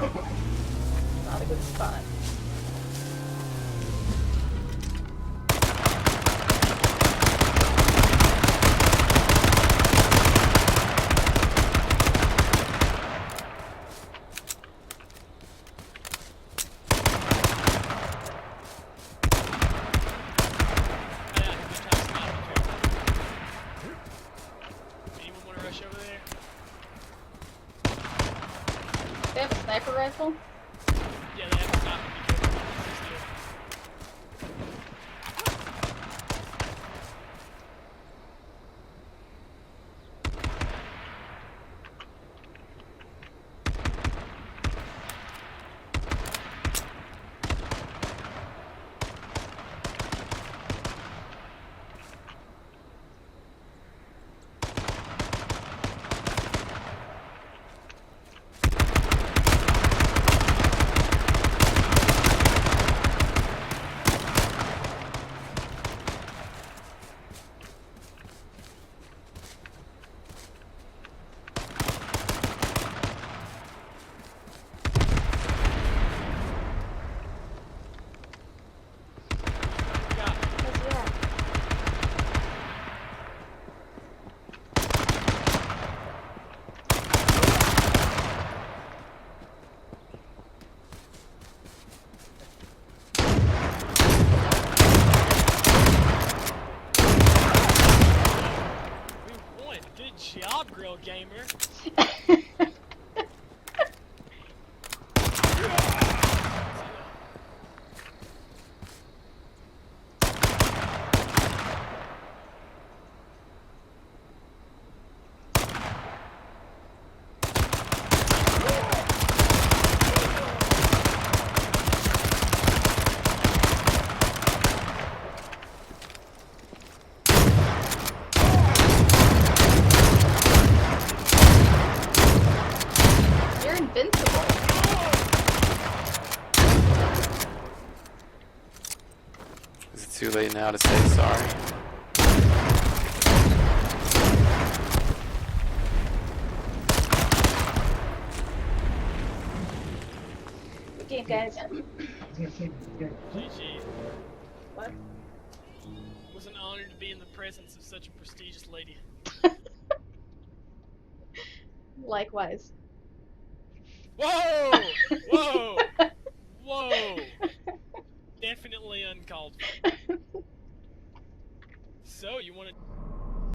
Not a good spot. They have a sniper rifle? Yeah, they have a sniper. Good job, Grill Gamer. You're invincible. Is it too late now to say sorry? Good game, guys. GG. What? It was an honor to be in the presence of such a prestigious lady. Likewise. Whoa! Whoa! Whoa! Definitely uncalled for. So, you want to...